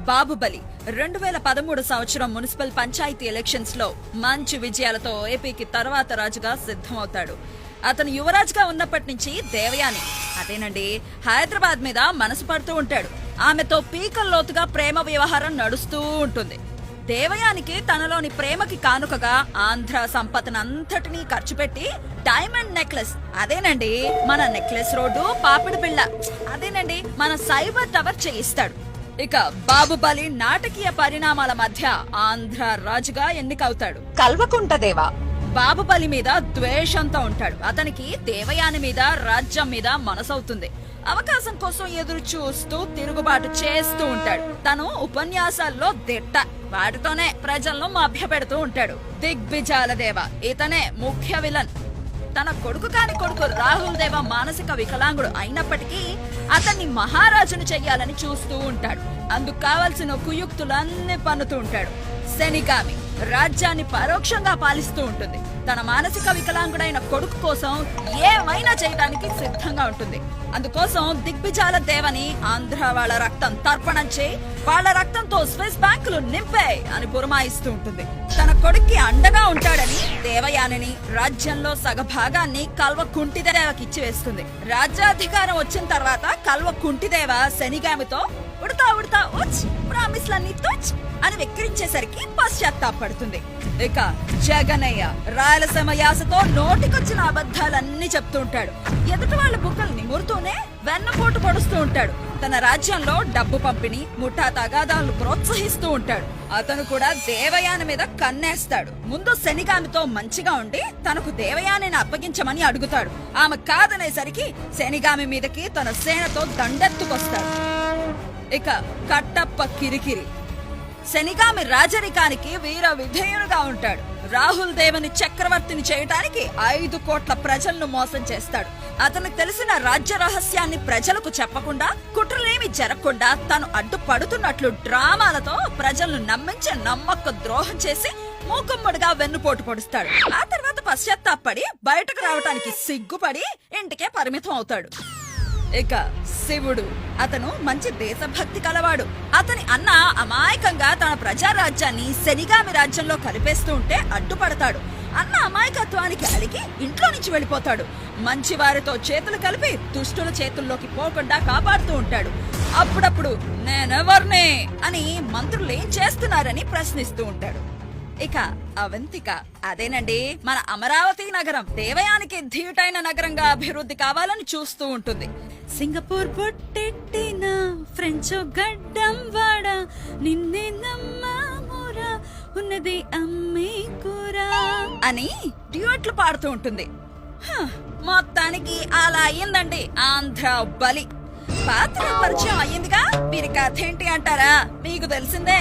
బాబుబలి 2013 సంవత్సరం municipal panchayat elections లో మంచి విజయాలతో ఏపీకి తర్వాత రాజుగా సిద్ధమవుతాడు. అతను యువరాజుగా ఉన్నప్పటి నుంచి దేవయాని అదేనండి హైదరాబాద్ మీద మనసు పడుతూ ఉంటాడు. ఆమెతో పీకల్లోతుగా ప్రేమ వ్యవహారం నడుస్తూ ఉంటుంది. దేవయానికి తనలోని ప్రేమకి కానుకగా ఆంధ్ర సంపదనంతటినీ ఖర్చు పెట్టి డైమండ్ నెక్లెస్ అదేనండి మన నెక్లెస్ రోడ్డు పాపిడి బిళ్ళ అదేనండి మన సైబర్ టవర్ చేయిస్తాడు. ఇక బాబుబలి నాటకీయ పరిణామాల మధ్య ఆంధ్ర రాజుగా ఎన్నికవుతాడు. కల్వకుంట దేవ బాబుబలి మీద ద్వేషంతో ఉంటాడు. అతనికి దేవయాని మీద రాజ్యం మీద మనసవుతుంది. అవకాశం కోసం ఎదురు చూస్తూ తిరుగుబాటు చేస్తూ ఉంటాడు. తను ఉపన్యాసాల్లో దిట్ట, వాటితోనే ప్రజలను మభ్యపెడుతూ ఉంటాడు. దిగ్విజాల దేవ ఇతనే ముఖ్య విలన్. తన కొడుకు కాని కొడుకు రాహుల్ దేవ మానసిక వికలాంగుడు అయినప్పటికీ అతన్ని మహారాజును చెయ్యాలని చూస్తూ ఉంటాడు. అందుకు కావలసిన కుయుక్తులన్నీ పన్నుతూ ఉంటాడు. శనిగామి రాజ్యాన్ని పరోక్షంగా పాలిస్తూ ఉంటుంది. తన మానసిక వికలాంగుడైన కొడుకు కోసం ఏమైనా చేయడానికి సిద్ధంగా ఉంటుంది. అందుకోసం దిగ్విజాల దేవని ఆంధ్ర వాళ్ళ రక్తం తర్పణం చేయి, వాళ్ళ రక్తంతో స్విస్ బ్యాంకులు నింపే అని పురమాయిస్తూ ఉంటుంది. తన కొడుక్కి అండగా ఉంటాడని దేవయానిని రాజ్యంలో సగభాగాన్ని కల్వకుంటిదేవకి ఇచ్చి వేస్తుంది. రాజ్యాధికారం వచ్చిన తర్వాత కల్వకుంటిదేవ శనిగామితో ఉడతా ఉడతా ఉచ్ ప్రామిస్లన్నీ తుచ్ అని వెక్కిరించేసరికి పశ్చాత్తాపడుతుంది. ఇక జగనయ్య రాయలసీమ యాసతో నోటికొచ్చిన అబద్ధాలన్నీ చెప్తూ ఉంటాడు. ఎదుటి వాళ్ళ బుక్కలు నిమురుతూనే వెన్నపోటు పొడుస్తూ ఉంటాడు. తన రాజ్యంలో డబ్బు పంపిణీ ముఠా తగాదాలను ప్రోత్సహిస్తూ ఉంటాడు. అతను కూడా దేవయాని మీద కన్నేస్తాడు. ముందు శనిగామితో మంచిగా ఉండి తనకు దేవయానిని అప్పగించమని అడుగుతాడు. ఆమె కాదనేసరికి శనిగామి మీదకి తన సేనతో దండెత్తుకొస్తాడు. ఇక కట్టప్ప కిరికిరి శనిగామి రాజరికానికి వీర విధేయుడుగా ఉంటాడు. రాహుల్ దేవని చక్రవర్తిని చేయటానికి 5 కోట్ల ప్రజలను మోసం చేస్తాడు. అతనికి తెలిసిన రాజ్య రహస్యాన్ని ప్రజలకు చెప్పకుండా, కుట్రలేమి జరగకుండా తను అడ్డుపడుతున్నట్లు డ్రామాలతో ప్రజలను నమ్మించి నమ్మక ద్రోహం చేసి మూకుమ్మడిగా వెన్నుపోటు పొడుస్తాడు. ఆ తర్వాత పశ్చాత్తాపడి బయటకు రావటానికి సిగ్గుపడి ఇంటికే పరిమితం అవుతాడు. ఇక శివుడు అతను మంచి దేశభక్తి కలవాడు. అతని అన్న అమాయకంగా తన ప్రజారాజ్యాన్ని శనిగామి రాజ్యంలో కలిపేస్తూ ఉంటే అడ్డుపడతాడు. అన్న అమాయకత్వానికి అలిగి ఇంట్లో నుంచి వెళ్ళిపోతాడు. మంచి వారితో చేతులు కలిపి దుష్టుల చేతుల్లోకి పోకుండా కాపాడుతూ ఉంటాడు. అప్పుడప్పుడు నేనెవర్నే అని మంత్రులు ఏం చేస్తున్నారని ప్రశ్నిస్తూ ఉంటాడు. ఇక అవంతిక అదేనండి మన అమరావతి నగరం దేవయానికి ధీటైన నగరంగా అభివృద్ధి కావాలని చూస్తూ ఉంటుంది. సింగపూర్ బొట్టెట్టిన ఫ్రెంచ్ గడ్డం వాడ నిన్నే నమ్మమురా ఉన్నది అమ్మే కూరా అని డ్యూయెట్లు పాడుతూ ఉంటుంది. మొత్తానికి అలా అయ్యిందండి ఆంధ్ర బలి. పాత్ర పరిచయం అయ్యిందిగా, మీరు కథ ఏంటి అంటారా? మీకు తెలిసిందే